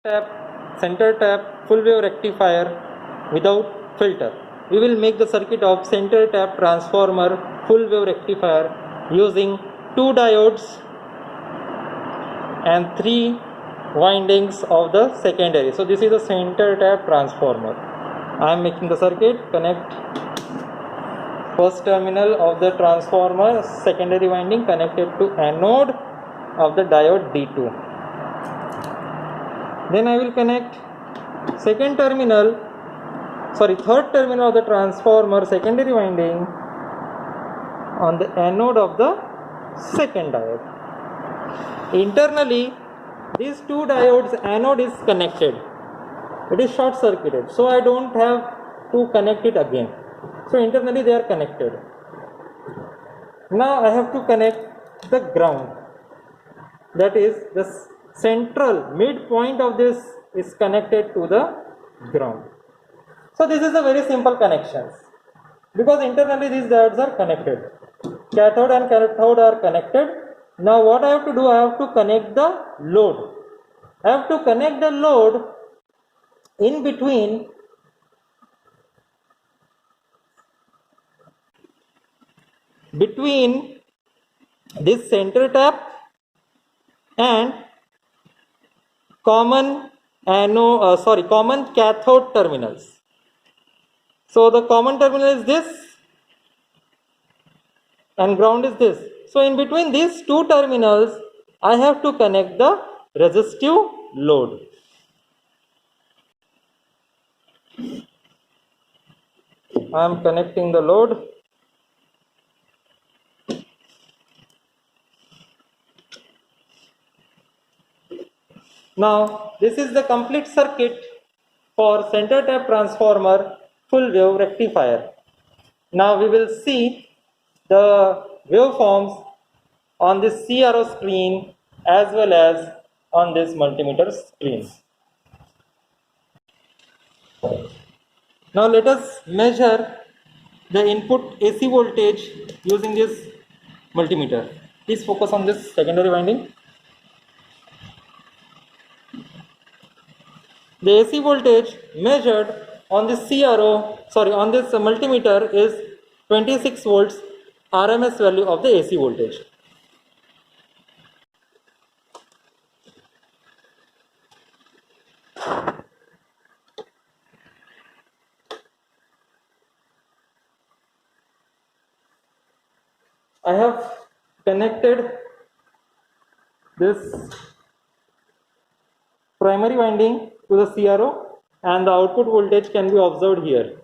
tap, center tap, full wave rectifier without filter. We will make the circuit of center tap transformer full wave rectifier using 2 diodes and 3 windings of the secondary. So this is the center tap transformer. I am making the circuit. Connect first terminal of the transformer, secondary winding connected to anode of the diode D2. Then I will connect third terminal of the transformer secondary winding on the anode of the second diode. Internally, these 2 diodes anode is connected. It is short circuited, so I don't have to connect it again. So internally they are connected. Now I have to connect the ground. That is, the central midpoint of this is connected to the ground. So this is a very simple connections, because internally these diodes are connected. Cathode and cathode are connected. Now what I have to do, I have to connect the load. I have to connect the load in between this center tap and common cathode terminals. So the common terminal is this and ground is this. So in between these 2 terminals, I have to connect the resistive load. I am connecting the load. Now this is the complete circuit for center tap transformer full wave rectifier. Now we will see the waveforms on this CRO screen as well as on this multimeter screen. Now let us measure the input AC voltage using this multimeter. Please focus on this secondary winding. The AC voltage measured on this multimeter is 26 volts RMS value of the AC voltage. I have connected this primary winding to the CRO, and the output voltage can be observed here.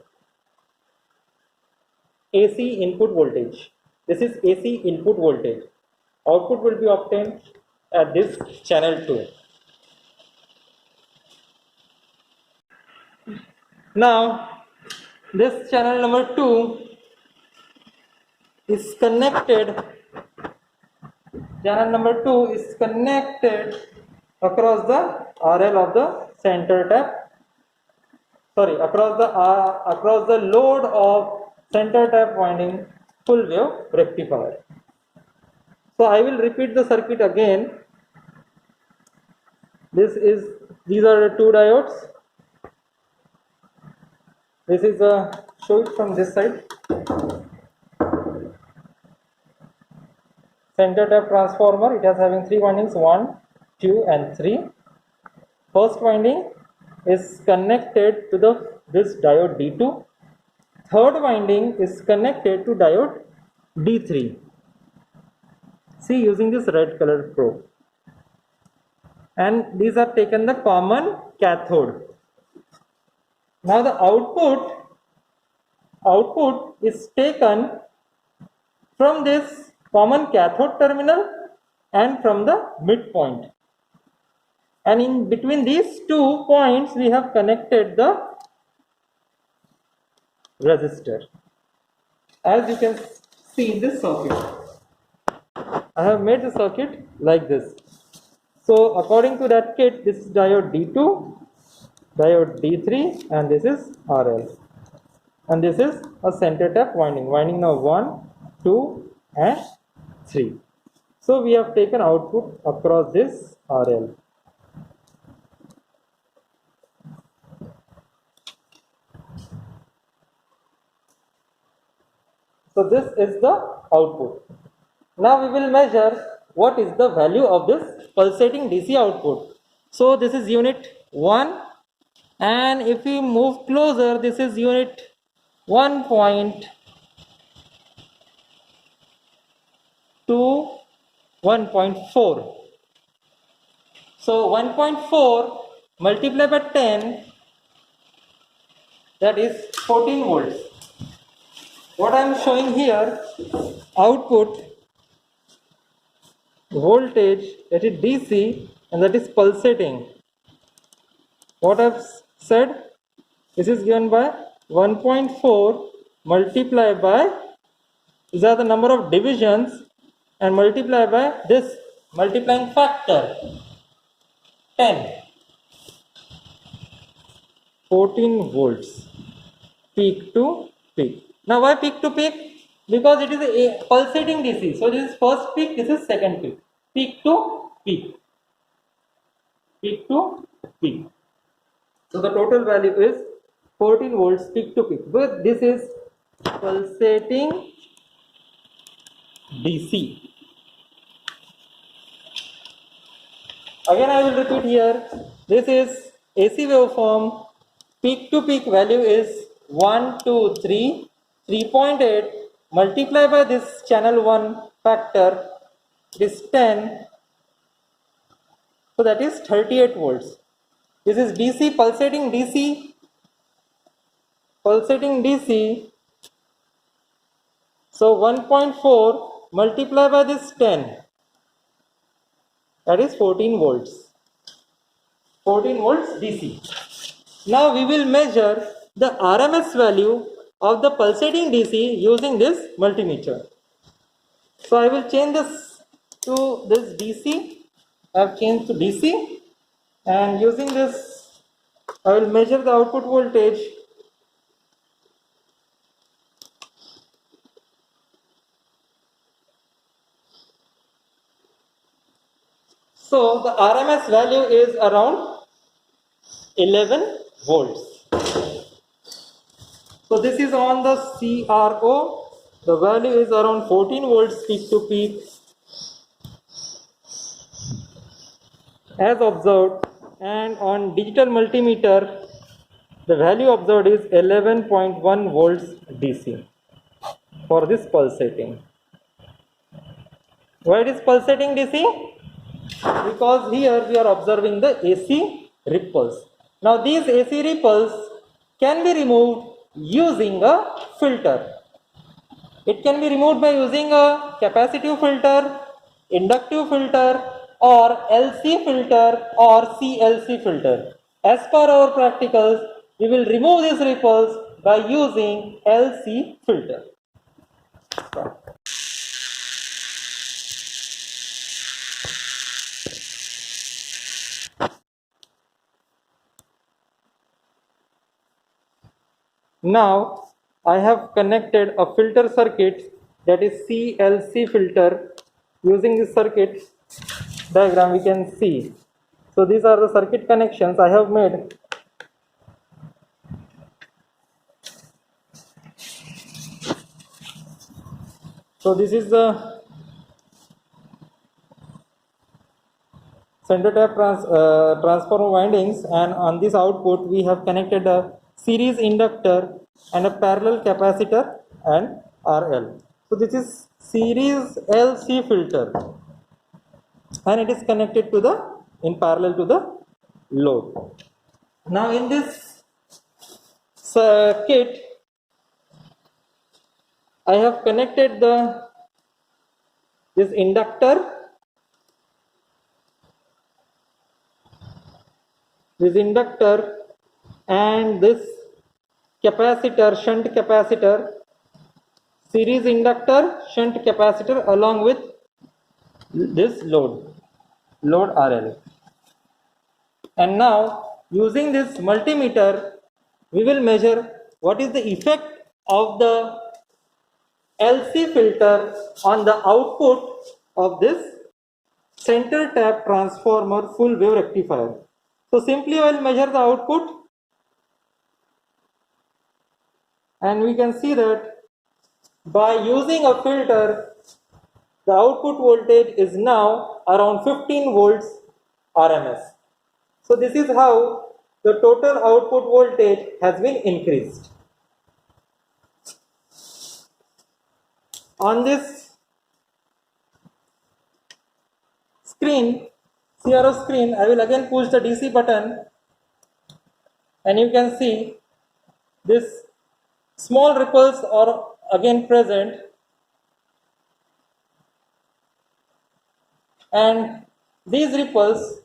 AC input voltage. This is AC input voltage. Output will be obtained at this channel 2. Now this channel number 2 is connected. Channel number 2 is connected across the RL of the center tap. Across the load of center tap winding full wave rectifier. So I will repeat the circuit again. These are the 2 diodes. This is show it from this side. Center tap transformer. It has having 3 windings, 1, 2 and 3. First winding is connected to this diode D2. Third winding is connected to diode D3. See, using this red color probe. And these are taken the common cathode. Now the output is taken from this common cathode terminal and from the midpoint. And in between these 2 points, we have connected the resistor. As you can see in this circuit, I have made the circuit like this. So according to that kit, this is diode D2, diode D3, and this is RL. And this is a center tap winding number 1, 2 and 3. So we have taken output across this RL. So this is the output. Now we will measure what is the value of this pulsating DC output. So this is unit 1, and if we move closer, this is unit 1.2, 1.4. So 1.4 multiplied by 10, that is 14 volts. What I am showing here, output voltage, that is DC, and that is pulsating. What I've said, this is given by 1.4 multiplied by, these are the number of divisions, and multiplied by this multiplying factor 10, 14 volts, peak to peak. Now why peak to peak? Because it is a pulsating DC. So this is first peak, this is second peak. Peak to peak. Peak to peak. So the total value is 14 volts peak to peak. But this is pulsating DC. Again I will repeat here. This is AC waveform. Peak to peak value is 1, 2, 3, 3.8 multiplied by this channel 1 factor, is 10. So that is 38 volts. This is DC, pulsating DC. Pulsating DC. So 1.4 multiplied by this 10, that is 14 volts. 14 volts DC. Now we will measure the RMS value of the pulsating DC using this multimeter. So I will change this to this DC. I have changed to DC, and using this I will measure the output voltage. So the RMS value is around 11 volts. So this is on the CRO. The value is around 14 volts peak to peak as observed, and on digital multimeter the value observed is 11.1 volts DC for this pulsating. Why it is pulsating DC? Because here we are observing the AC ripples. Now these AC ripples can be removed using a filter. It can be removed by using a capacitive filter, inductive filter, or LC filter or CLC filter. As per our practicals, we will remove these ripples by using LC filter. Now I have connected a filter circuit, that is CLC filter. Using this circuit diagram we can see. So these are the circuit connections I have made. So this is the center tap transformer windings, and on this output we have connected a series inductor and a parallel capacitor and RL. So this is series LC filter, and it is connected to the in parallel to the load. Now in this circuit I have connected this inductor, and this capacitor, shunt capacitor, series inductor, shunt capacitor, along with this load RL. And now using this multimeter we will measure what is the effect of the LC filter on the output of this center tap transformer full wave rectifier. So simply I will measure the output, and we can see that by using a filter, the output voltage is now around 15 volts RMS. So this is how the total output voltage has been increased. On this screen, CRO screen, I will again push the DC button and you can see this small ripples are again present, and these ripples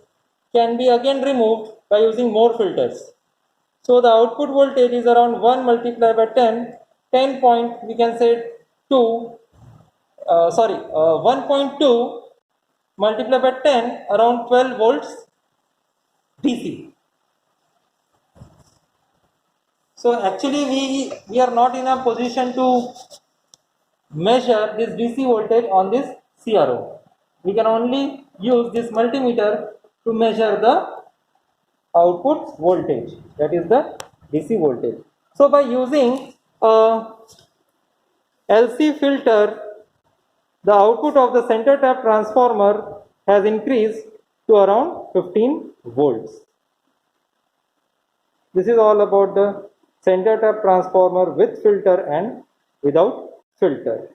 can be again removed by using more filters. So the output voltage is around 1 multiplied by 10 point, we can say 2, 1.2 multiplied by 10, around 12 volts DC. So actually we are not in a position to measure this DC voltage on this CRO. We can only use this multimeter to measure the output voltage, that is the DC voltage. So by using a LC filter, the output of the center tap transformer has increased to around 15 volts. This is all about the center tap transformer with filter and without filter.